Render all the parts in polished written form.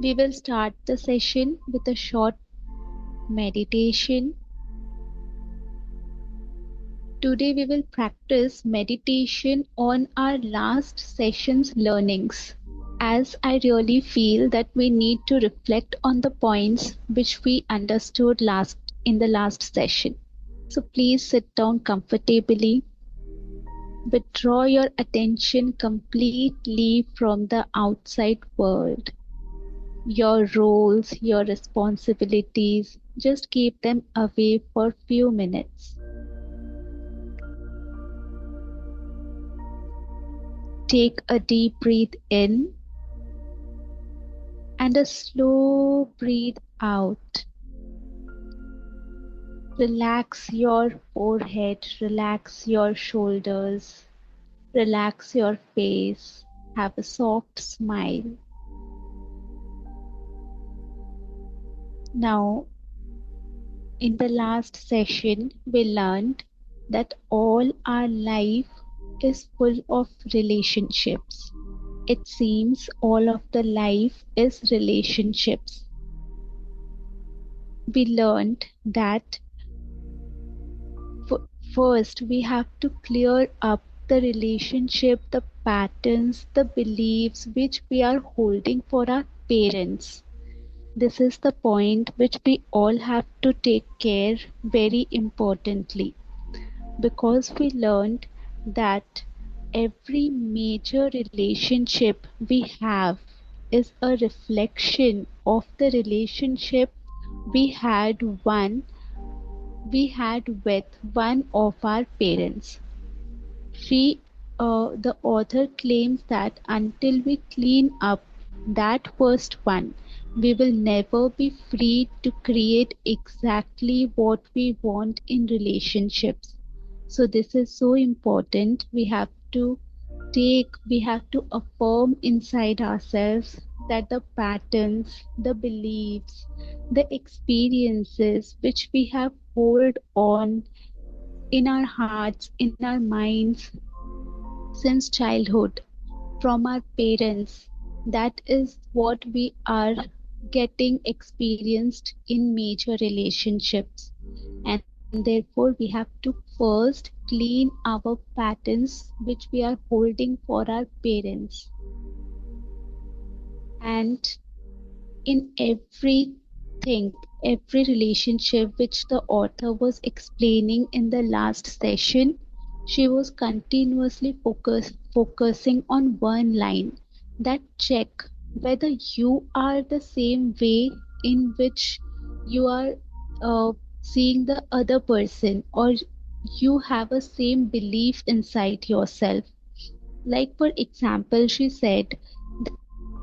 We will start the session with a short meditation. Today we will practice meditation on our last session's learnings, as I really feel that we need to reflect on the points which we understood in the last session. So please sit down comfortably. Withdraw your attention completely from the outside world. Your roles, your responsibilities, just keep them away for a few minutes. Take a deep breath in and a slow breathe out. Relax your forehead, relax your shoulders, relax your face. Have a soft smile. Now, in the last session, we learned that all our life is full of relationships. It seems all of the life is relationships. We learned that first we have to clear up the relationship, the patterns, the beliefs which we are holding for our parents. This is the point which we all have to take care very importantly, because we learned that every major relationship we have is a reflection of the relationship we had one we had with one of our parents. She, the author claims that until we clean up that first one, we will never be free to create exactly what we want in relationships. So this is so important. We have to affirm inside ourselves that the patterns, the beliefs, the experiences which we have hold on in our hearts, in our minds since childhood from our parents, that is what we are getting experienced in major relationships. And therefore, we have to first clean our patterns which we are holding for our parents. And in every relationship which the author was explaining in the last session, she was continuously focusing on one line, that check whether you are the same way in which you are seeing the other person, or you have a same belief inside yourself. Like, for example, she said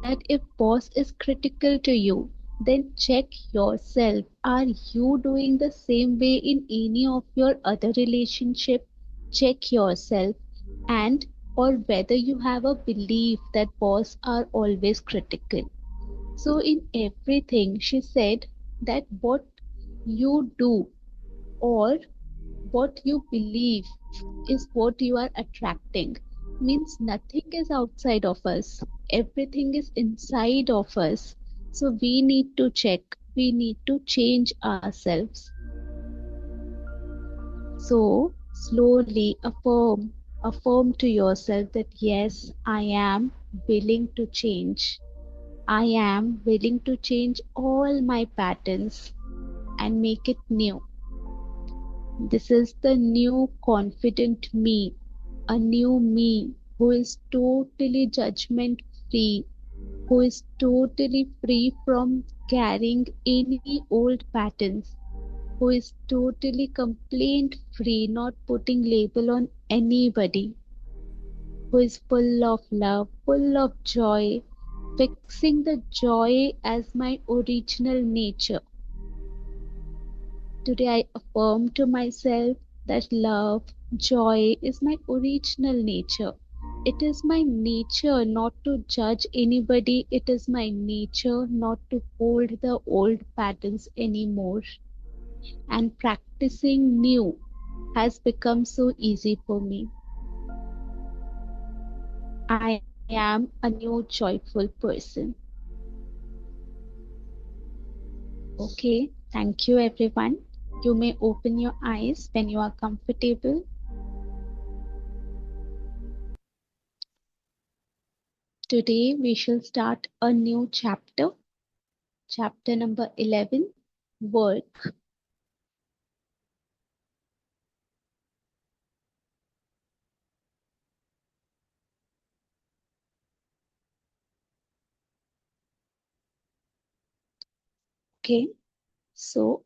that if boss is critical to you, then check yourself. Are you doing the same way in any of your other relationship? Check yourself. And or whether you have a belief that boss are always critical. So in everything, she said that what you do or what you believe is what you are attracting. Means nothing is outside of us, everything is inside of us. So we need to check, we need to change ourselves. So slowly affirm to yourself that yes, I am willing to change. I am willing to change all my patterns and make it new. This is the new confident me, a new me who is totally judgment free, who is totally free from carrying any old patterns, who is totally complaint free, not putting label on anybody, who is full of love, full of joy, fixing the joy as my original nature. Today I affirm to myself that love, joy is my original nature. It is my nature not to judge anybody. It is my nature not to hold the old patterns anymore. And practicing new has become so easy for me. I am a new joyful person. Okay, thank you everyone. You may open your eyes when you are comfortable. Today we shall start a new chapter, chapter number 11, work. Okay, so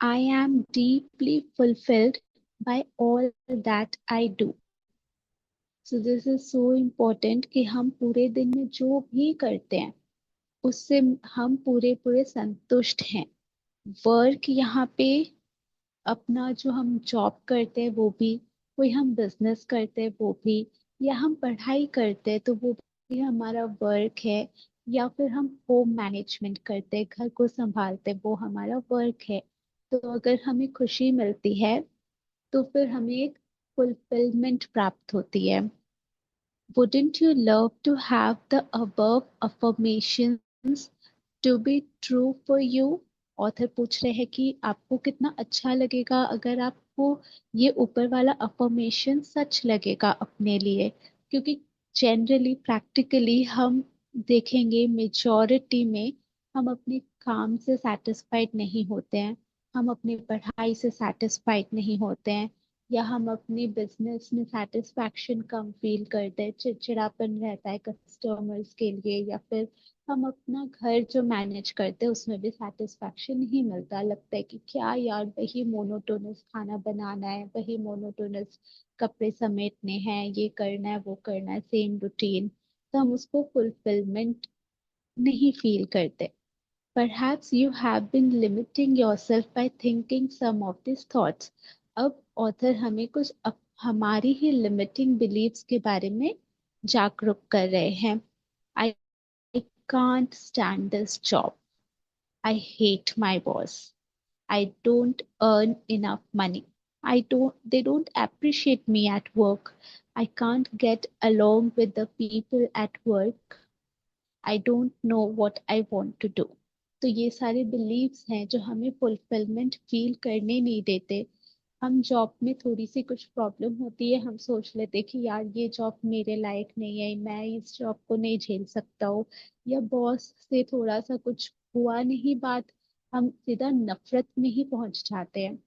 I am deeply fulfilled by all that I do. So this is so important कि हम पूरे दिन में जो भी करते हैं उससे हम पूरे पूरे संतुष्ट हैं। वर्क यहाँ पे अपना जो हम जॉब करते हैं वो भी, कोई हम बिजनेस करते हैं वो भी, या हम पढ़ाई करते हैं तो वो भी हमारा वर्क है, या फिर हम होम मैनेजमेंट करते हैं, घर को संभालते हैं, वो हमारा वर्क है। तो अगर हमें खुशी मिलती है तो फिर हमें एक फुलफिलमेंट प्राप्त होती है। Wouldn't you love to have the above affirmations to be true for you? Author पूछ रहे हैं कि आपको कितना अच्छा लगेगा अगर आपको ये ऊपर वाला अफर्मेशन सच लगेगा अपने लिए। क्योंकि जनरली प्रैक्टिकली हम देखेंगे मेजॉरिटी में हम अपने काम से सेटिस्फाइड नहीं होते हैं, हम अपनी पढ़ाई से सेटिस्फाइड नहीं होते हैं, या हम अपने बिजनेस में सेटिस्फैक्शन कम फील करते हैं, चिड़चिड़ापन रहता है कस्टमर्स के लिए, या फिर हम अपना घर जो मैनेज करते हैं उसमें भी सेटिस्फैक्शन नहीं मिलता, लगता है कि क्या यार वही मोनोटोनस खाना बनाना है, वही मोनोटोनस कपड़े समेटने हैं, ये करना है वो करना है, सेम रूटीन। तो हम उसको फुलफिलमेंट नहीं फील करते। Perhaps you have been limiting yourself by thinking some of these thoughts. अब ऑथर हमें कुछ हमारी ही लिमिटिंग बिलीव्स के बारे में जागरूक कर रहे हैं। I can't stand this job. I hate my boss. I don't earn enough money. They don't appreciate me at work. I can't get along with the people at work. I don't know what I want to do. तो ये सारे beliefs हैं जो हमें fulfilment feel करने नहीं देते। हम जॉब में थोड़ी सी कुछ प्रॉब्लम होती है, हम सोच लेते हैं कि यार ये जॉब मेरे लायक नहीं है, मैं इस जॉब को नहीं झेल सकता हूँ, या बॉस से थोड़ा सा कुछ हुआ नहीं बात, हम सीधा नफरत में ही पहुंच जाते हैं।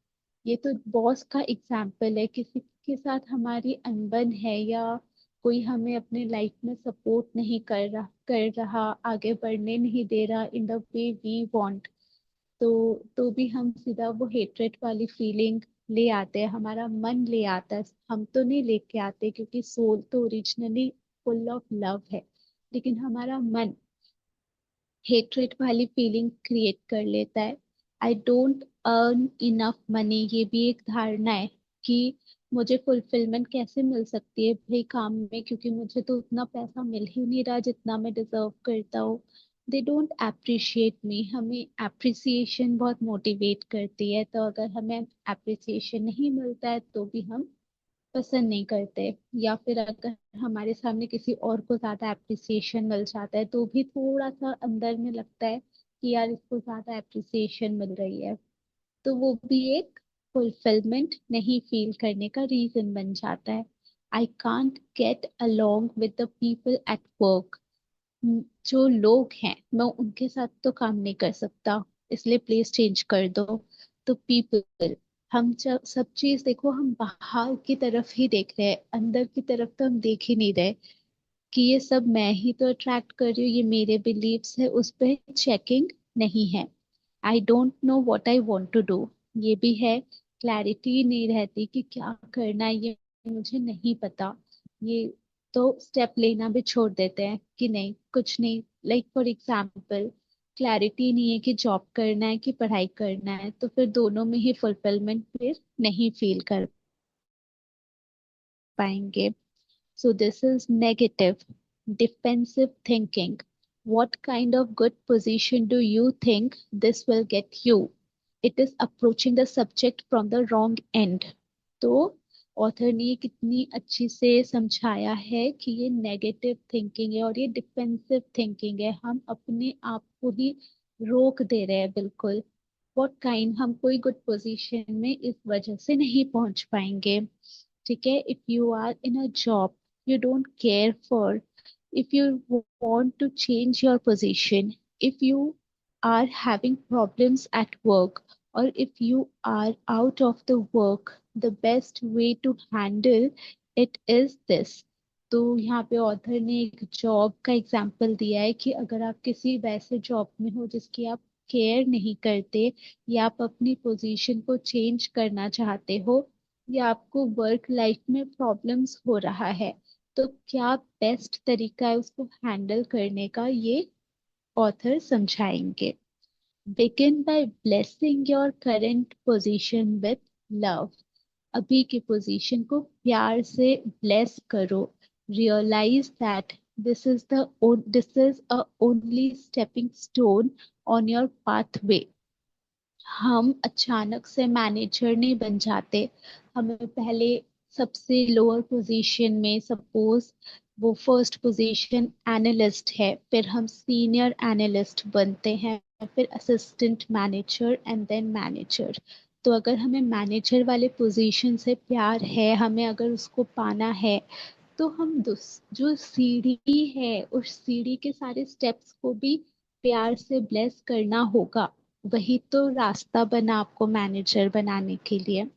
ये तो बॉस का एग्जाम्पल है, किसी के साथ हमारी अनबन है, या कोई हमें अपने लाइफ में सपोर्ट नहीं कर रहा, आगे बढ़ने नहीं दे रहा in the way we want. तो भी हम सीधा वो हेट्रेट वाली फीलिंग ले आते हैं, हमारा मन ले आता है। हम तो नहीं लेके आते क्योंकि सोल तो ओरिजिनली फुल ऑफ लव है, लेकिन हमारा मन हेट्रेट वाली फीलिंग क्रिएट कर लेता है। I don't earn enough money, ये भी एक धारणा है कि मुझे फुलफिलमेंट कैसे मिल सकती है भाई काम में, क्योंकि मुझे तो उतना पैसा मिल ही नहीं रहा जितना मैं डिजर्व करता हूँ। दे डोंट अप्रिशिएट मी, हमें अप्रिसिएशन बहुत मोटिवेट करती है, तो अगर हमें अप्रिसिएशन नहीं मिलता है तो भी हम पसंद नहीं करते। या फिर अगर हमारे सामने किसी और को ज्यादा अप्रिसिएशन मिल जाता है तो भी थोड़ा सा अंदर में लगता है कि यार इसको ज्यादा अप्रिसिएशन मिल रही है, तो वो भी एक फुलफिलमेंट नहीं फील करने का रीजन बन जाता है। I can't get along with the people at work. जो लोग हैं मैं उनके साथ तो काम नहीं कर सकता, इसलिए प्लीज चेंज कर दो। तो पीपल, हम जब सब चीज देखो हम बाहर की तरफ ही देख रहे हैं, अंदर की तरफ तो हम देख ही नहीं रहे कि ये सब मैं ही तो अट्रैक्ट कर रही हूँ, ये मेरे बिलीव्स है, उस पर चेकिंग नहीं है। I don't know what I want to do, ये भी है, क्लैरिटी नहीं रहती कि क्या करना है, ये मुझे नहीं पता। ये तो स्टेप लेना भी छोड़ देते हैं कि नहीं कुछ नहीं। लाइक फॉर एग्जाम्पल, क्लैरिटी नहीं है कि जॉब करना है कि पढ़ाई करना है, तो फिर दोनों में ही फुलफिलमेंट फिर नहीं फील कर पाएंगे। So this is negative, defensive thinking. What kind of good position do you think this will get you? It is approaching the subject from the wrong end. तो ऑथर ने ये कितनी अच्छी से समझाया है कि ये नेगेटिव थिंकिंग है और ये डिफेंसिव थिंकिंग है, हम अपने आप को ही रोक दे रहे हैं बिल्कुल। व्हाट काइंड, हम कोई गुड पोजीशन में इस वजह से नहीं पहुंच पाएंगे। ठीक है, if you are in a job you don't care for, if you want to change your position, if you are having problems at work, or if you are out of the work, the best way to handle it is this। तो यहाँ पे author ने एक job का example दिया है कि अगर आप किसी वैसे जॉब में हो जिसकी आप केयर नहीं करते, या आप अपनी पोजीशन को चेंज करना चाहते हो, या आपको वर्क लाइफ में प्रॉब्लम्स हो रहा है, तो क्या बेस्ट तरीका है उसको हैंडल करने का, ये ऑथर समझाएंगे। Begin by blessing your current position with love. अभी की पोजीशन को प्यार से ब्लेस करो। Realise that this is a only stepping stone on your pathway. हम अचानक से मैनेजर नहीं बन जाते। हमें पहले सबसे लोअर पोजीशन में, सपोज वो फर्स्ट पोजीशन एनालिस्ट है, फिर हम सीनियर एनालिस्ट बनते हैं, फिर assistant manager and then manager. तो अगर हमें मैनेजर वाले पोजीशन से प्यार है, हमें अगर उसको पाना है, तो हम जो सीढ़ी है उस सीढ़ी के सारे स्टेप्स को भी प्यार से ब्लेस करना होगा। वही तो रास्ता बना आपको मैनेजर बनाने के लिए।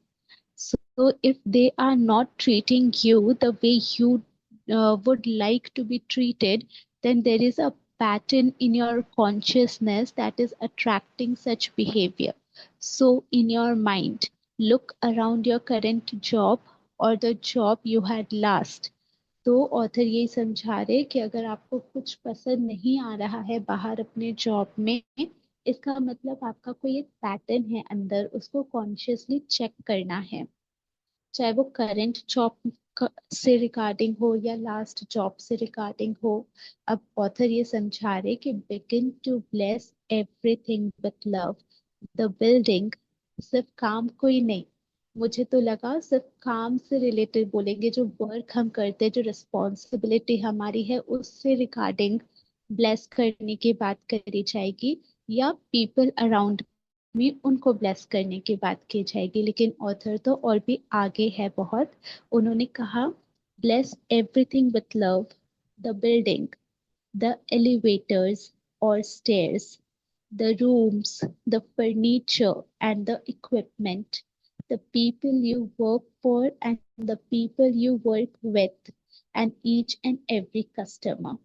So if they are not treating you the way you would like to be treated, then there is a pattern in your consciousness that is attracting such behavior. So in your mind, look around your current job or the job you had last। तो author यही समझा रहे कि अगर आपको कुछ पसंद नहीं आ रहा है बाहर अपने जॉब में, इसका मतलब आपका कोई एक पैटर्न है अंदर, उसको कॉन्शियसली चेक करना है। चाहे वो करंट जॉब से रिगार्डिंग हो या लास्ट जॉब से रिगार्डिंग हो। अब ऑथर ये समझा रहे कि begin to bless everything with love. The building, सिर्फ काम को ही नहीं। मुझे तो लगा सिर्फ काम से रिलेटेड बोलेंगे, जो वर्क हम करते हैं, जो रिस्पॉन्सिबिलिटी हमारी है उससे रिगार्डिंग ब्लेस करने की बात करी जाएगी, या पीपल अराउंड में उनको ब्लेस करने की बात की जाएगी। लेकिन ऑथर तो और भी आगे है बहुत। उन्होंने कहा, bless everything with love. The building, the elevators और stairs, the rooms, the furniture, and the equipment, the people you work for and the people you work with, and each and every customer।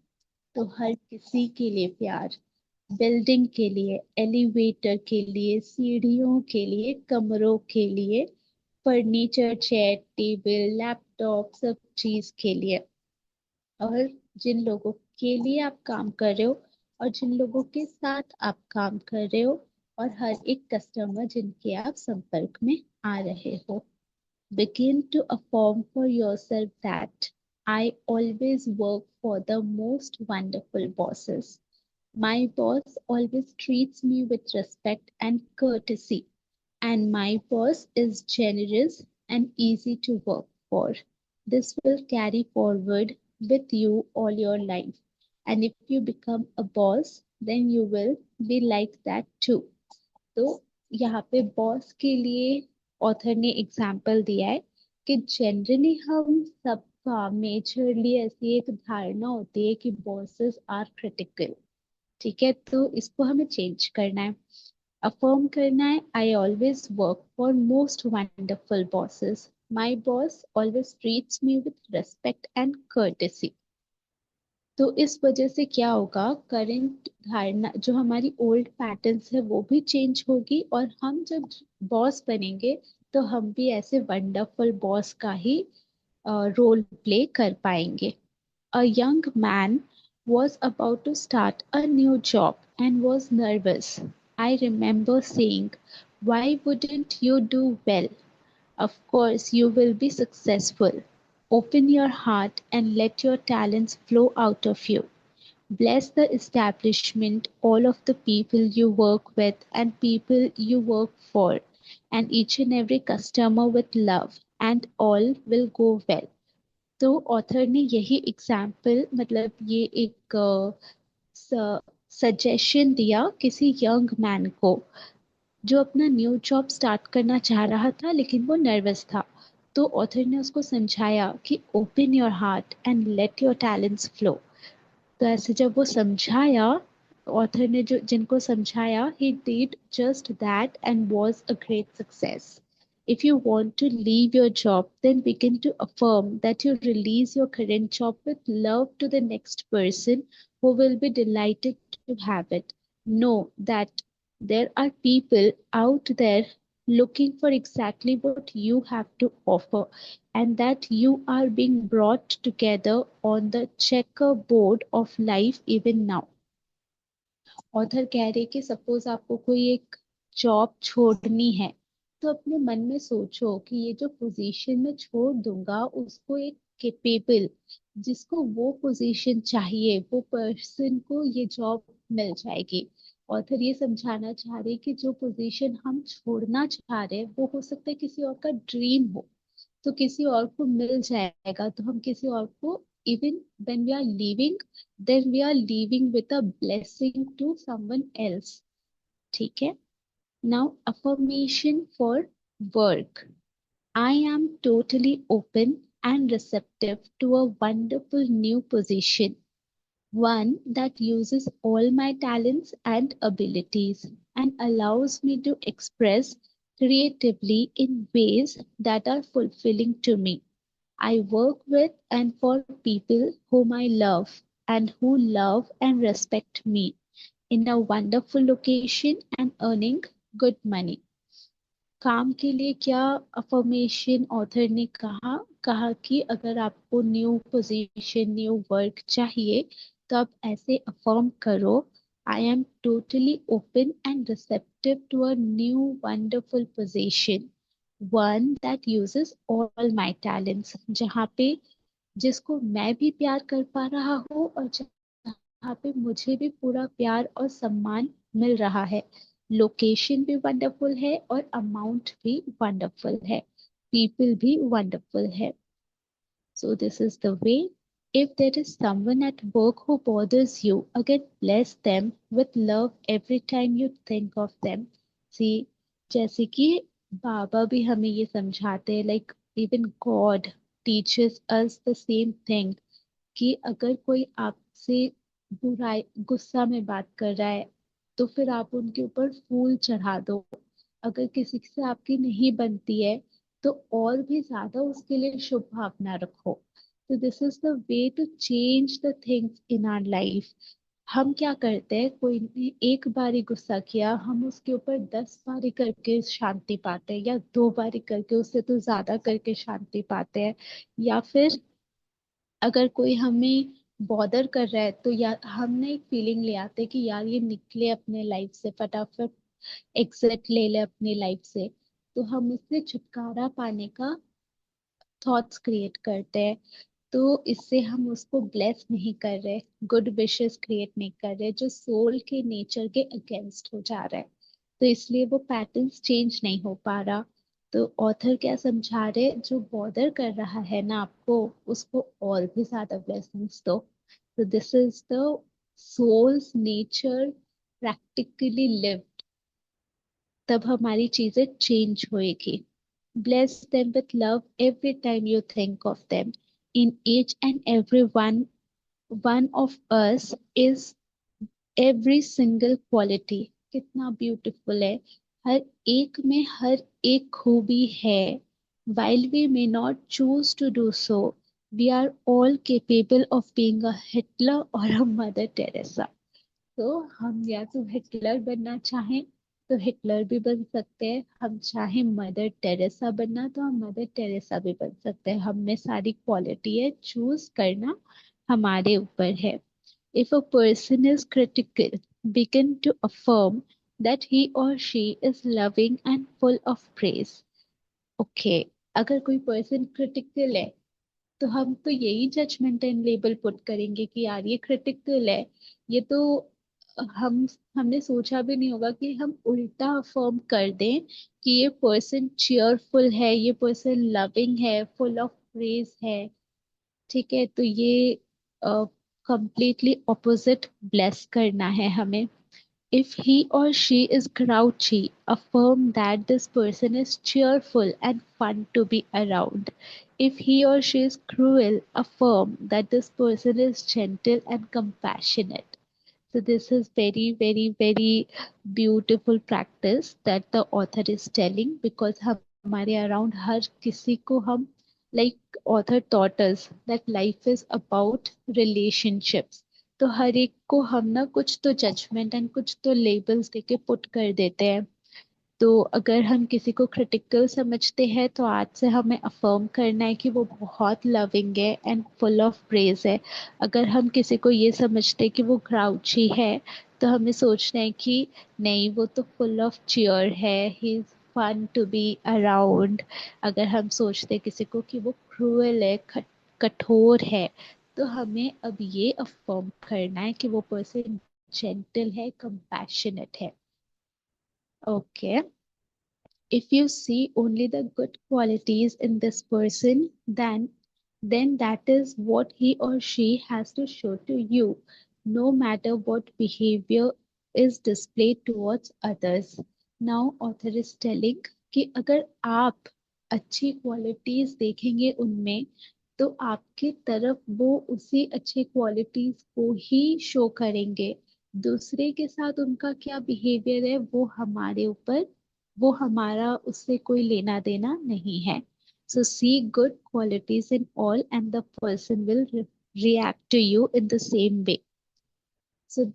तो हर किसी के लिए प्यार, building के लिए, elevator के लिए, सीढ़ियों के लिए, कमरों के लिए, फर्नीचर, चेयर, टेबल, लैपटॉप, सब चीज के लिए, और जिन लोगों के लिए आप काम कर रहे हो, और जिन लोगों के साथ आप काम कर रहे हो, और हर एक कस्टमर जिनके आप संपर्क में आ रहे हो। Begin to affirm for yourself that I always work for the most wonderful bosses. My boss always treats me with respect and courtesy, and my boss is generous and easy to work for. This will carry forward with you all your life. And if you become a boss, then you will be like that too। तो यहाँ पे boss के लिए author ने example दिया है कि generally हम सबका मेजरली ऐसी एक धारणा होती है कि बॉसेस आर क्रिटिकल। ठीक है, तो इसको हमें चेंज करना है, अफर्म करना है। I always work for most wonderful bosses, my boss always treats me with respect and courtesy. तो इस वजह से क्या होगा, करंट धारणा जो हमारी ओल्ड पैटर्न्स है वो भी चेंज होगी, और हम जब बॉस बनेंगे तो हम भी ऐसे वंडरफुल बॉस का ही रोल प्ले कर पाएंगे। A young man was about to start a new job and was nervous. I remember saying, "Why wouldn't you do well? Of course, you will be successful. Open your heart and let your talents flow out of you. Bless the establishment, all of the people you work with and people you work for, and each and every customer with love, and all will go well." तो author ने यही example, मतलब ये एक suggestion दिया किसी young man को, जो अपना न्यू जॉब स्टार्ट करना चाह रहा था लेकिन वो नर्वस था। तो ऑथर ने उसको समझाया कि open your heart and let your talents flow. तो ऐसे जब वो समझाया, ऑथर ने जो जिनको समझाया, he did just that and was a great success. If you want to leave your job, then begin to affirm that you release your current job with love to the next person who will be delighted to have it. Know that there are people out there looking for exactly what you have to offer, and that you are being brought together on the checkerboard of life even now. Author कह रहे कि suppose आपको कोई एक job छोड़नी है, तो अपने मन में सोचो कि ये जो पोजीशन मैं छोड़ दूंगा उसको एक केपेबल, जिसको वो पोजीशन चाहिए, वो पर्सन को ये जॉब मिल जाएगी। ऑथर ये समझाना चाह रहे कि जो पोजीशन हम छोड़ना चाह रहे हैं वो हो सकता है किसी और का ड्रीम हो, तो किसी और को मिल जाएगा, तो हम किसी और को, even when we are leaving, then we are leaving with a blessing to someone else. ठीक है. Now affirmation for work. I am totally open and receptive to a wonderful new position, one that uses all my talents and abilities and allows me to express creatively in ways that are fulfilling to me. I work with and for people whom I love and who love and respect me in a wonderful location and earning good money. काम के लिए क्या affirmation author ने कहा, कहा कि अगर आपको न्यू पोजीशन, न्यू वर्क चाहिए, तो आप ऐसे अफर्म करो, I am totally open and receptive to a new wonderful position, one that uses all my talents, जहाँ पे जिसको मैं भी प्यार कर पा रहा हूँ और जहाँ पे मुझे भी पूरा प्यार और सम्मान मिल रहा है। लोकेशन भी वंडरफुल है और अमाउंट भी वंडरफुल है, पीपल भी वंडरफुल है. So this is the way. If there is someone at work who bothers you, again bless them with love every time you think of them. See, जैसे कि बाबा भी हमें ये समझाते हैं, like even God teaches us the same thing, कि अगर कोई आपसे बुराई गुस्सा में बात कर रहा है, तो फिर आप उनके ऊपर फूल चढ़ा दो. अगर किसी से आपकी नहीं बनती है, तो और भी ज्यादा उसके लिए शुभ भावना रखो. तो this is the way to change the things in our life. हम क्या करते हैं, कोई ने एक बारी गुस्सा किया, हम उसके ऊपर 10 बारी करके शांति पाते हैं, या 2 बारी करके, उससे तो ज्यादा करके शांति पाते हैं. या फिर अगर कोई हमें बॉदर कर रहा है, तो या हमने एक फीलिंग ले आते हैं कि यार ये निकले अपने लाइफ से, फटाफट एग्जिट ले ले अपनी लाइफ से. तो हम उससे छुटकारा पाने का थॉट्स क्रिएट करते हैं. तो इससे हम उसको ब्लेस नहीं कर रहे, गुड विशेस क्रिएट नहीं कर रहे, जो सोल के नेचर के अगेंस्ट हो जा रहा है. तो इसलिए वो पैटर्न्स चेंज नहीं हो पा रहा. तो ऑथर क्या समझा रहे, जो बॉदर कर रहा है ना आपको, उसको और भी ज्यादा ब्लेसिंग्स दो. तो this is the soul's nature practically live, तब हमारी चीजें चेंज होएगी. Bless them with love every time you think of them. In each and every one of us is every single quality. कितना ब्यूटीफुल है. हर एक में हर एक खूबी है. While we may not choose to do so, we are all capable of being a Hitler or a Mother Teresa. तो हम या तो हिटलर बनना चाहें तो हिटलर भी बन सकते हैं, हम चाहे मदर टेरेसा बनना तो हम मदर टेरेसा भी बन सकते हैं. हम में सारी क्वालिटी है, चूज करना हमारे ऊपर है. If a person is critical, begin to affirm that he or she is loving and full of praise. Okay, अगर कोई पर्सन क्रिटिकल है, तो हम तो यही जजमेंट एंड लेबल पुट करेंगे कि यार ये क्रिटिकल है. ये तो हम हमने सोचा भी नहीं होगा कि हम उल्टा अफर्म कर दें कि ये पर्सन चीयरफुल है, ये पर्सन लविंग है, फुल ऑफ प्रेज है. ठीक है, तो ये कंप्लीटली ऑपोजिट ब्लेस करना है हमें. If he or she is grouchy, affirm that this person is cheerful and fun to be around. If he or she is cruel, affirm that this person is gentle and compassionate. So this is very, very, very beautiful practice that the author is telling, because हमारे around हर किसी को हम, like author taught us that life is about relationships. तो हर एक को हम ना कुछ तो जजमेंट एंड कुछ तो लेबल्स देके पुट कर देते हैं। तो अगर हम किसी को क्रिटिकल समझते हैं तो आज से हमें अफर्म करना है कि वो बहुत लविंग है एंड फुल ऑफ प्रेज है। अगर हम किसी को ये समझते हैं कि वो ग्राउची है, तो हमें सोचना है कि नहीं, वो तो फुल ऑफ चियर है, he is fun to be around. अगर हम सोचते हैं किसी को कि वो क्रूअल है, कठोर है, तो हमें अब ये अफर्म करना है कि वो पर्सन जेंटल है, कंपैशनेट है। Okay. If you see only the good qualities in this person, then that is what he or she has to show to you, no matter what behavior is displayed towards others. Now author is telling कि अगर आप अच्छी qualities देखेंगे उनमें, तो आपकी तरफ वो उसी अच्छी क्वालिटीज को ही शो करेंगे। दूसरे के साथ उनका क्या बिहेवियर है वो हमारे ऊपर, वो हमारा उससे कोई लेना देना नहीं है। So see good qualities in all and the person will react to you in the same way. So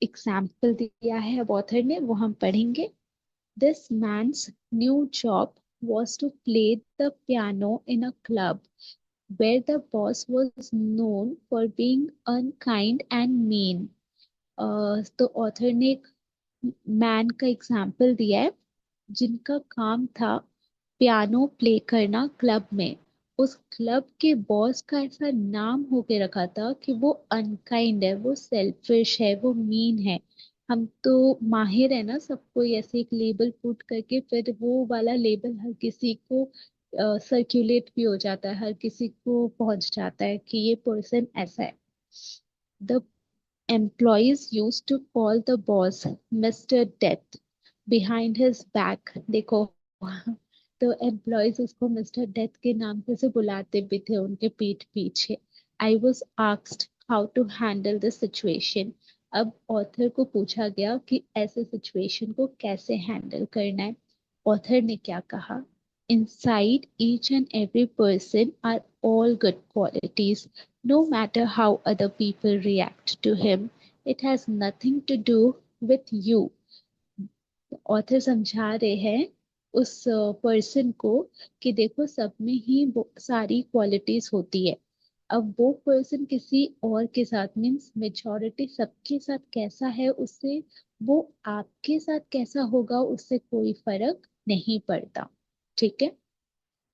example दिया है अब ऑथर ने, वो हम पढ़ेंगे। This man's new job was to play the piano in a club where the boss was known for being unkind and mean. तो author ने एक मैन का एग्जाम्पल दिया है जिनका काम था पियानो प्ले करना क्लब में। उस क्लब के बॉस का ऐसा नाम होके रखा था कि वो अनकाइंड है, वो सेल्फिश है, वो मीन है। हम तो माहिर है ना सबको ऐसे एक लेबल पुट करके, फिर वो वाला लेबल हर किसी को सर्कुलेट भी हो जाता है, हर किसी को पहुंच जाता है कि ये पर्सन ऐसा है। The employees used to call the boss Mr. Death behind his back। देखो तो एम्प्लॉयज उसको मिस्टर डेथ के नाम से बुलाते भी थे उनके पीठ पीछे। I was asked how to handle the situation. अब ऑथर को पूछा गया कि ऐसे सिचुएशन को कैसे हैंडल करना है। ऑथर ने क्या कहा? Inside each and every person are all good qualities, no matter how other people react to him. It has nothing to do with you। Author समझा रहे हैं उस पर्सन को कि देखो सब में ही वो सारी क्वालिटीज होती है। अब वो पर्सन किसी और के साथ, मीन्स मेजॉरिटी सबके साथ कैसा है, उससे वो आपके साथ कैसा होगा उससे कोई फर्क नहीं पड़ता। ठीक है।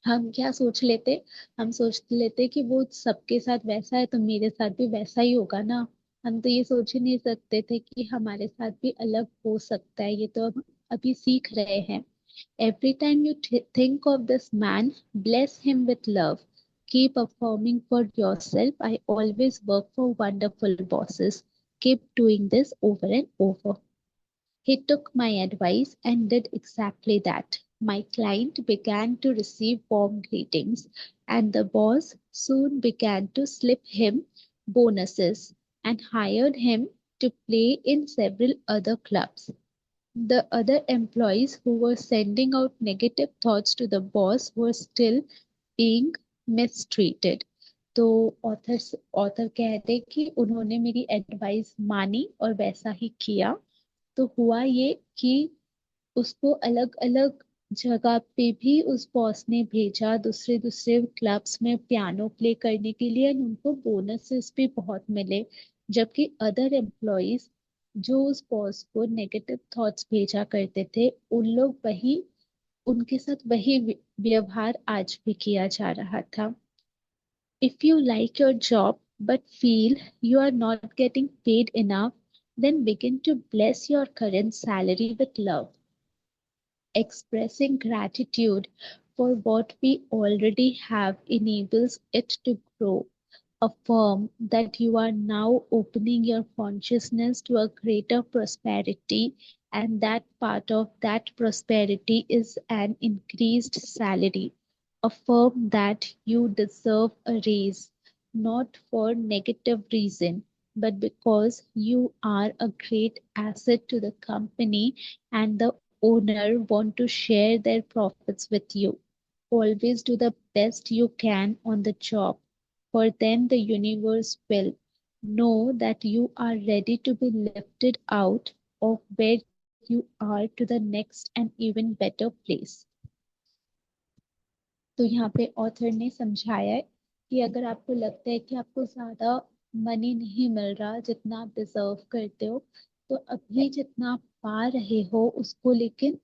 हम क्या सोच लेते, हम सोच लेते कि वो सबके साथ वैसा है तो मेरे साथ भी वैसा ही होगा ना। हम तो ये सोच ही नहीं सकते थे कि हमारे साथ भी अलग हो सकता है। ये तो अब अभी सीख रहे हैं। Every time you think of this man, bless him with love, keep performing for yourself, I always work for wonderful bosses, keep doing this over and over. He took my advice and did exactly that. My client began to receive warm greetings, and the boss soon began to slip him bonuses and hired him to play in several other clubs. The other employees who were sending out negative thoughts to the boss were still being mistreated। तो author कह रहे कि उन्होंने मेरी advice मानी और वैसा ही किया। तो हुआ ये कि उसको अलग अलग जगह पे भी उस बॉस ने भेजा, दूसरे दूसरे क्लब्स में पियानो प्ले करने के लिए, और उनको बोनसेस भी बहुत मिले। जबकि अदर एम्प्लॉयज जो उस बॉस को नेगेटिव थॉट्स भेजा करते थे, उन लोग वही, उनके साथ वही व्यवहार आज भी किया जा रहा था। If you like your job but feel you are not getting paid enough, then begin to bless your current salary with love. Expressing gratitude for what we already have enables it to grow. Affirm that you are now opening your consciousness to a greater prosperity, and that part of that prosperity is an increased salary. Affirm that you deserve a raise, not for negative reason, but because you are a great asset to the company and the owner want to share their profits with you. Always do the best you can on the job, for then the universe will know that you are ready to be lifted out of where you are to the next and even better place. तो यहाँ पे author ने समझाया है कि अगर आपको लगता है कि आपको ज्यादा मनी नहीं मिल रहा जितना आप डिजर्व करते हो, तो अभी जितना आप पा रहे हो उसको लेकिन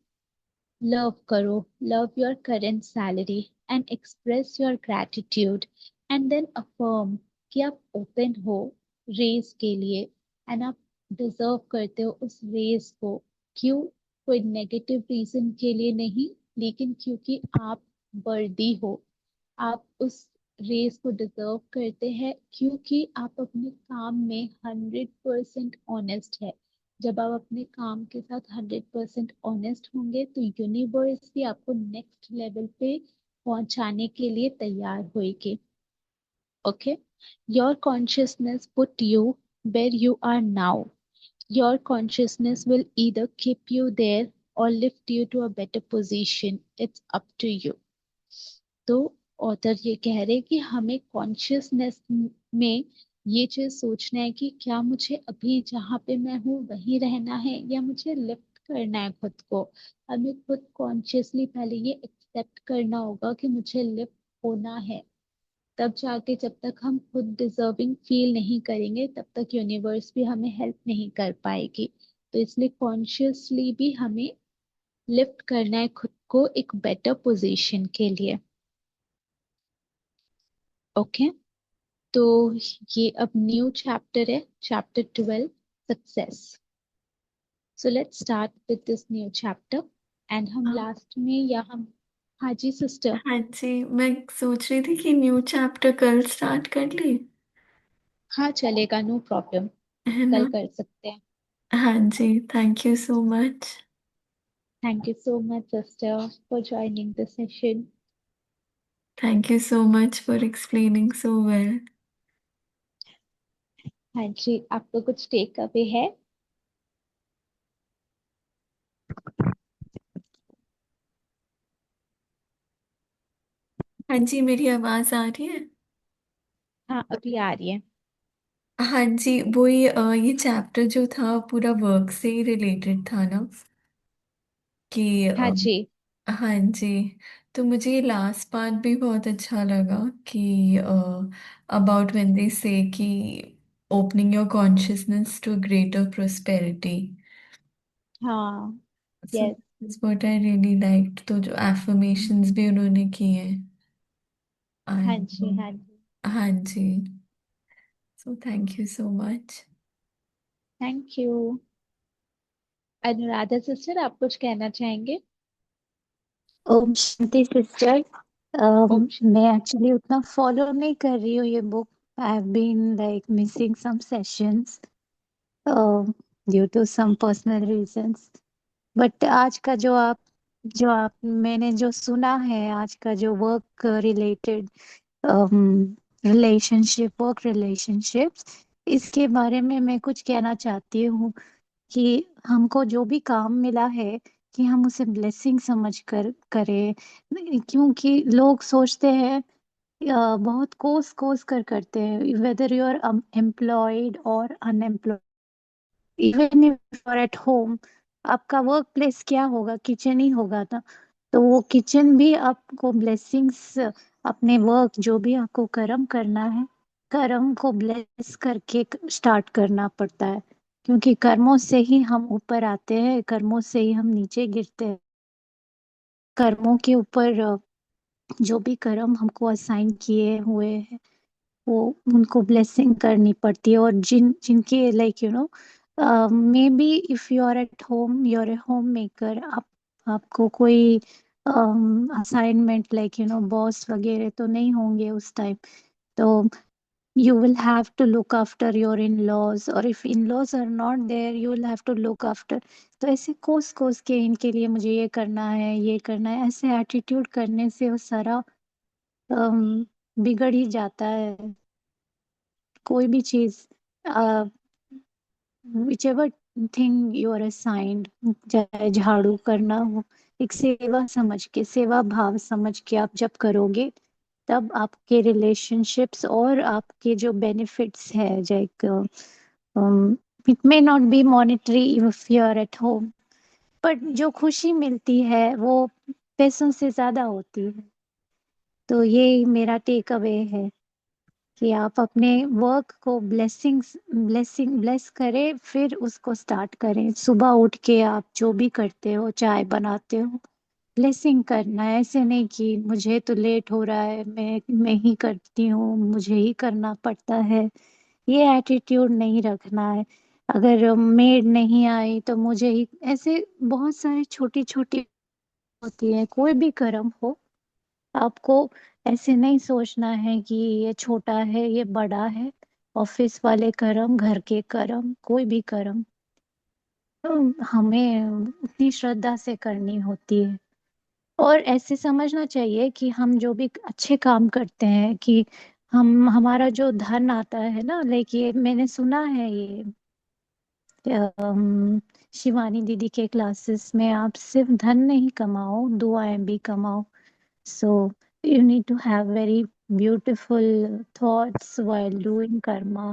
लव करो, love your current salary and express your gratitude, and then affirm कि आप ओपन हो रेस के लिए, एंड आप डिजर्व करते हो उस रेस को। क्यों? कोई नेगेटिव रीजन के लिए नहीं, लेकिन क्योंकि आप वर्दी हो, आप उस रेस को डिजर्व करते हैं, क्योंकि आप अपने काम में 100% ऑनेस्ट है। जब आप अपने काम के साथ 100% ऑनेस्ट होंगे तो यूनिवर्स भी आपको नेक्स्ट लेवल पे पहुंचाने के लिए तैयार होएगी। Okay, your consciousness put you where you are now. Your consciousness will either keep you there or lift you to a better position, it's up to you. तो ऑथर ये कह रहे कि हमें कॉन्शियसनेस में ये चीज सोचना है कि क्या मुझे अभी जहाँ पे मैं हूँ वहीं रहना है या मुझे लिफ्ट करना है खुद को। हमें खुद कॉन्शियसली पहले ये एक्सेप्ट करना होगा कि मुझे लिफ्ट होना है। तब जाके जब तक हम खुद डिजर्विंग फील नहीं करेंगे तब तक यूनिवर्स भी हमें हेल्प नहीं कर पाएगी। तो इसलिए कॉन्शियसली भी हमें लिफ्ट करना है खुद को एक बेटर पोजीशन के लिए। ओके, तो ये अब न्यू चैप्टर है, chapter 12, success. So let's start with this new chapter. And हम हाँ लास्ट में या हम, हाँ जी सिस्टर। हाँ जी, मैं सोच रही थी कि न्यू चैप्टर कल स्टार्ट कर ली, हाँ चलेगा, नो प्रॉब्लम, है कल ना। कर सकते हैं। हाँ जी, thank you so much. Thank you so much sister for joining the session. Thank you so much for explaining so well. हाँ जी, आपको कुछ टेक अवे है? हाँ जी, मेरी आवाज़ आ रही है। हाँ अभी आ रही है। हाँ जी, वही ये चैप्टर जो था पूरा वर्क से ही रिलेटेड था ना, कि हाँ जी। हाँ जी। तो मुझे ये लास्ट पार्ट भी बहुत अच्छा लगा कि अबाउट व्हेन दे से कि opening your consciousness to greater prosperity. हाँ। So yes. That's what I really liked, तो जो एफर्मेशंस भी उन्होंने किए हैं। हाँ And, जी। हाँ जी। हाँ जी, so thank you so much. Thank you. Anuradha sister, आप कुछ कहना चाहेंगे? ओम शांति सिस्टर। ओम मैं एक्चुअली उतना फॉलो नहीं कर रही हूँ ये book. I have been like missing some sessions due to some personal reasons. But आज का जो आप मैंने जो सुना है आज का जो वर्क रिलेटेड वर्क रिलेशनशिप्स, इसके बारे में मैं कुछ कहना चाहती हूँ कि हमको जो भी काम मिला है कि हम उसे ब्लेसिंग समझ कर करें। क्योंकि लोग सोचते हैं बहुत कोस कोस कर करते हैं, वेदर यू आर एम्प्लॉयड और unemployed, even if you are at home. आपका वर्क प्लेस क्या होगा? किचन ही होगा ना। तो वो किचन भी आपको ब्लेसिंग्स, अपने वर्क जो भी आपको कर्म करना है, कर्म को ब्लेस करके स्टार्ट करना पड़ता है। क्योंकि कर्मों से ही हम ऊपर आते हैं, कर्मों से ही हम नीचे गिरते हैं। कर्मों के ऊपर जो भी कर्म हमको असाइन किए हुए हैं वो उनको ब्लेसिंग करनी पड़ती है। और जिनके like maybe if you are at home, you are a home maker, आपको कोई असाइनमेंट लाइक बॉस वगैरह तो नहीं होंगे उस टाइम। तो you will have to look after your in-laws, or if in-laws are not there you will have to look after. तो ऐसे कोस कोस के इनके लिए मुझे ये करना है, ये करना है, ऐसे एटीट्यूड करने से वो सारा बिगड़ ही जाता है। कोई भी चीज, whichever thing you are assigned, चाहे झाड़ू करना हो, एक सेवा समझ के, सेवा भाव समझ के आप जब करोगे, तब आपके रिलेशनशिप्स और आपके जो बेनिफिट्स है, like it may not be monetary if you are at home, but जो खुशी मिलती है वो पैसों से ज्यादा होती है। तो ये मेरा टेक अवे है कि आप अपने वर्क को ब्लेस करें, फिर उसको स्टार्ट करें। सुबह उठ के आप जो भी करते हो, चाय बनाते हो, ब्लेसिंग करना है। ऐसे नहीं कि मुझे तो लेट हो रहा है, मैं ही करती हूँ, मुझे ही करना पड़ता है, ये एटीट्यूड नहीं रखना है। अगर मेड नहीं आई तो मुझे ही, ऐसे बहुत सारी छोटी छोटी होती है। कोई भी कर्म हो, आपको ऐसे नहीं सोचना है कि ये छोटा है, ये बड़ा है। ऑफिस वाले कर्म, घर के कर्म, कोई भी कर्म हमें उतनी श्रद्धा से करनी होती है। और ऐसे समझना चाहिए कि हम जो भी अच्छे काम करते हैं, कि हमारा जो धन आता है ना, लाइक ये मैंने सुना है, ये शिवानी दीदी के क्लासेस में, आप सिर्फ धन नहीं कमाओ, दुआएं भी कमाओ। So you need to have very beautiful thoughts while doing karma,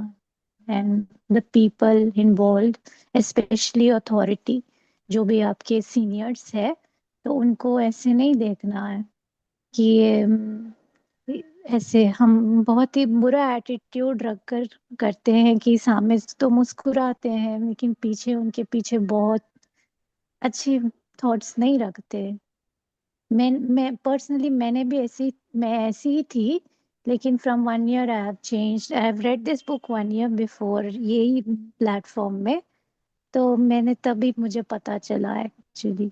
and the people involved, especially authority, जो भी आपके सीनियर्स है, तो उनको ऐसे नहीं देखना है कि ऐसे हम बहुत ही बुरा एटीट्यूड रखकर करते हैं कि सामने से तो मुस्कुराते हैं लेकिन पीछे, उनके पीछे बहुत अच्छी थॉट्स नहीं रखते। मैं पर्सनली, मैं ऐसी ही थी, लेकिन from 1 year I have changed. I have read this book 1 year before यही प्लेटफॉर्म में, तो मैंने तभी मुझे पता चला एक्चुअली।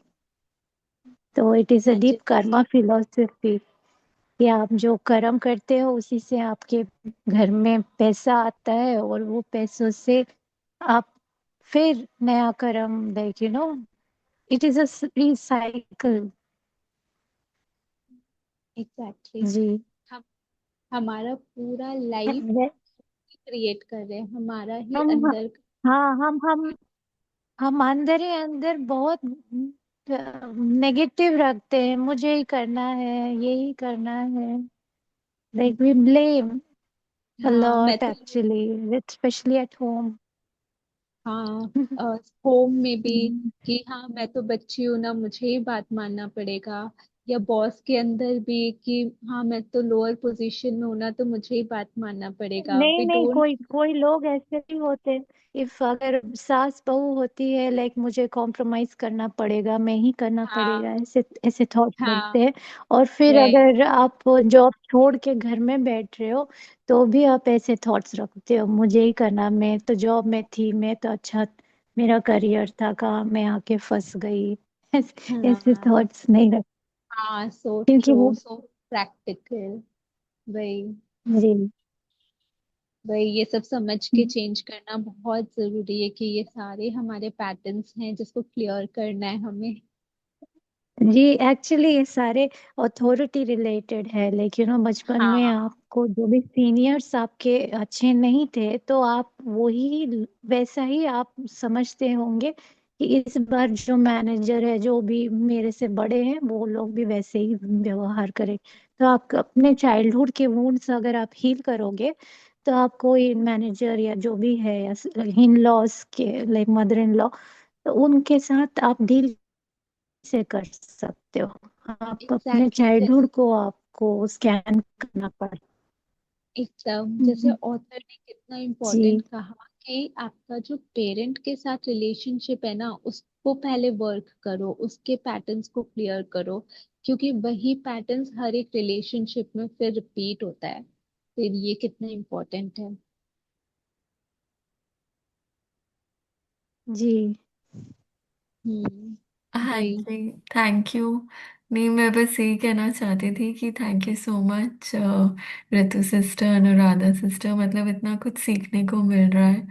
तो it is a deep Karma philosophy कि आप जो कर्म करते हो उसी से आपके घर में पैसा आता है, और वो पैसों से आप फिर नया कर्म, like it is a cycle. Exactly. जी। हम हमारा पूरा लाइफ क्रिएट कर रहे हैं, हमारा ही हम अंदर का। हाँ हम अंदर ही अंदर बहुत नेगेटिव रखते हैं, मुझे ही करना है, यही करना है, लाइक वी ब्लेम a हाँ मैं lot तो ये, actually, especially at home. हाँ, होम में भी कि हाँ मैं तो बच्ची हूँ ना, मुझे ही बात मानना पड़ेगा। या बॉस के अंदर भी कि हाँ मैं तो लोअर पोजीशन में हूँ ना, तो मुझे ही बात मानना पड़ेगा। नहीं वी नहीं, डोंट। कोई कोई लोग ऐसे भी होते। इफ अगर सास बहू होती है, लाइक मुझे कॉम्प्रोमाइज करना पड़ेगा, मैं ही करना हाँ, पड़ेगा, ऐसे ऐसे थॉट्स हाँ, रखते हैं। और फिर राइट। अगर आप जॉब छोड़ के घर में बैठ रहे हो, तो भी आप ऐसे थॉट्स रखते हो, मुझे ही करना, मैं तो जॉब में थी, मैं तो अच्छा, मेरा करियर था, कहाँ मैं आके फंस गई। ऐसे ऐसे हाँ, थॉट्स नहीं रख, हाँ, सो क्योंकि ट्रू, वो, सो प्रैक्टिकल। वही, जी वही ये सब समझ के चेंज करना बहुत जरूरी है कि ये सारे हमारे पैटर्न्स हैं जिसको क्लियर करना है हमें। जी, एक्चुअली ये सारे अथॉरिटी रिलेटेड है, लाइक बचपन में हाँ, आपको जो भी सीनियर्स आपके अच्छे नहीं थे, तो आप वही, वैसा ही आप समझते होंगे कि इस बार जो मैनेजर है, जो भी मेरे से बड़े हैं, वो लोग भी वैसे ही व्यवहार करें। तो आप अपने चाइल्डहुड के वुंड्स अगर आप हील करोगे, तो आप कोई मैनेजर या जो भी है, या इन लॉज के, लाइक मदर इन लॉ, तो उनके साथ आप डील से कर सकते हो। आप अपने एग्जैक्टली। चाइल्डहुड जैसे को आपको स्कैन करना पड़ता। एकदम जैसे हम्म, ऑथर ने कितना इम्पोर्टेंट जी कहा कि आपका जो पेरेंट के साथ रिलेशनशिप है ना, उसको पहले वर्क करो, उसके पैटर्न्स को क्लियर करो, क्योंकि वही पैटर्न्स हर एक रिलेशनशिप में फिर रिपीट होता है। फिर ये कितना इम्पोर्टेंट है। जी। हम्म। हाँ वही। जी, थैंक यू नहीं, मैं बस यही कहना चाहती थी कि thank you so much Ritu sister, Anuradha sister, मतलब इतना कुछ सीखने को मिल रहा है,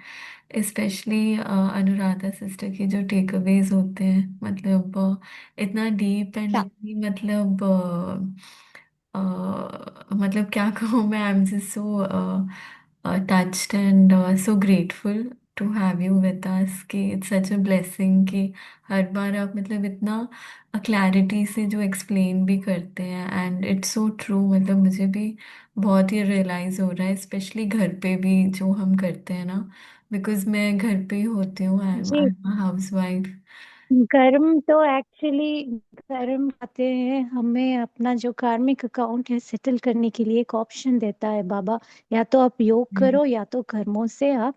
स्पेशली अनुराधा सिस्टर के जो टेक अवेज होते हैं, मतलब इतना डीप एंड Yeah. इतनी मतलब मतलब क्या कहूँ मैं, I am just so touched and so grateful to have you with us, कि इट्स सच अ ब्लेसिंग कि हर बार आप मतलब इतना क्लैरिटी से जो एक्सप्लेन भी करते हैं, एंड इट्स सो ट्रू, मतलब मुझे भी बहुत ही रियलाइज हो रहा है, स्पेशली घर पे भी जो हम करते हैं ना, बिकॉज मैं घर पे ही होती हूँ, आई जी, एम हाउस वाइफ। कर्म तो एक्चुअली कर्म आते हैं हमें अपना जो कार्मिक अकाउंट है सेटल करने के लिए एक ऑप्शन देता है बाबा। या तो आप योग करो या तो कर्मों से आप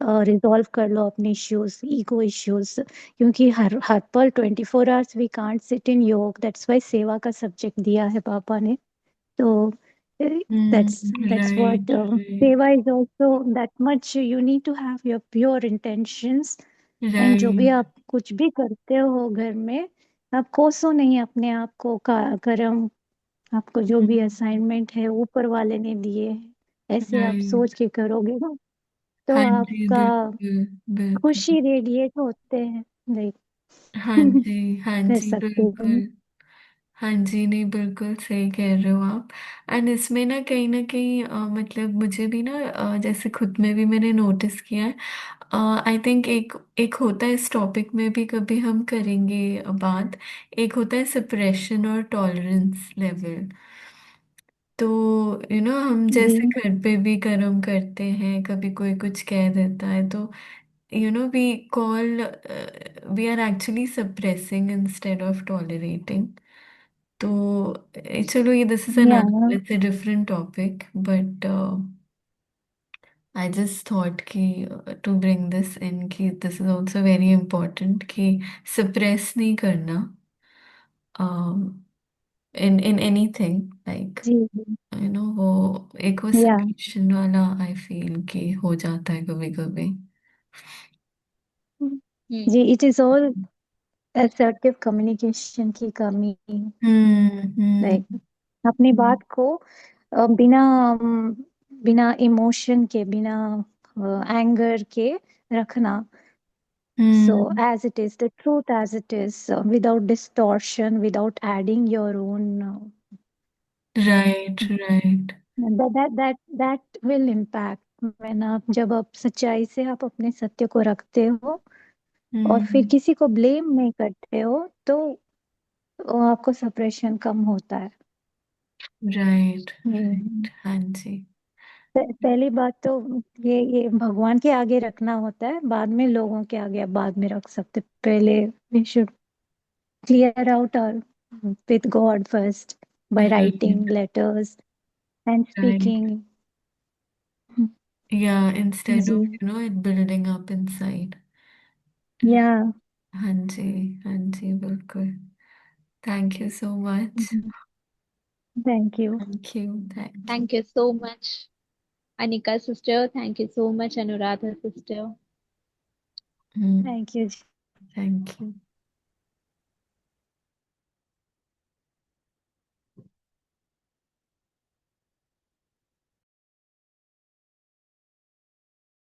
रिजॉल्व कर लो अपने इश्यूज, ईगो इश्यूज। क्योंकि हर हर पल 24 hours we can't sit in yoga, that's Y सेवा का सब्जेक्ट दिया है बाबा ने। तो that's what right, seva is also that much you need to have your pure intentions। And जो भी राइट, आप कुछ भी करते हो घर में, आप कोसो नहीं अपने आप को। कर्म आपको जो भी असाइनमेंट है ऊपर वाले ने दिए हैं, ऐसे आप सोच राइट। के करोगे ना, तो हाँ जी, आपका बिल्कुल, बिल्कुल। खुशी रेडिएट होते हैं, लाइक हाँ जी, हाँ कर जी, सकते हैं। बिल्कुल। हाँ जी, नहीं, बिल्कुल सही कह रहे हो आप। एंड इसमें ना कहीं मतलब मुझे भी ना जैसे खुद में भी मैंने नोटिस किया है, आई थिंक एक एक होता है, इस टॉपिक में भी कभी हम करेंगे बात, एक होता है सप्रेशन और टॉलरेंस लेवल। तो हम जी, जैसे घर पे भी कर्म करते हैं, कभी कोई कुछ कह देता है तो we call, we are actually suppressing instead of tolerating. तो चलो, ये दिस इज या another, it's a different topic, but I just thought कि टू ब्रिंग दिस इन, कि this is also very important, कि सप्रेस नहीं करना इन एनीथिंग, लाइक जी, जी, वो एक वो या सप्रेशन वाला आई फील कि हो जाता है कभी कभी। Hmm. जी, it is all assertive communication की कमी। हम्म, लाइक अपनी हम्म, बात को बिना बिना इमोशन के, बिना एंगर के रखना। So hmm, as it is the truth, as it is, without distortion, without adding your own, right, right, that will impact. मैन आप जब आप सच्चाई से आप अपने सत्य को रखते हो और फिर हम्म, किसी को ब्लेम नहीं करते हो, तो आपको सप्रेशन कम होता है। राइट, हम्म। राइट। हाँ जी। पहली बात तो ये भगवान के आगे रखना होता है, बाद में लोगों के आगे आप बाद में रख सकते। पहले we should clear out our with God first by right, writing letters and right. Speaking. या इंस्टेड जी, of it building up inside. या हाँ जी, हाँ जी, बिल्कुल। Thank you so much. Thank you. Thank you, thank you. Thank you so much, Anika sister. Thank you so much, Anuradha sister. Hmm, thank you. Thank you.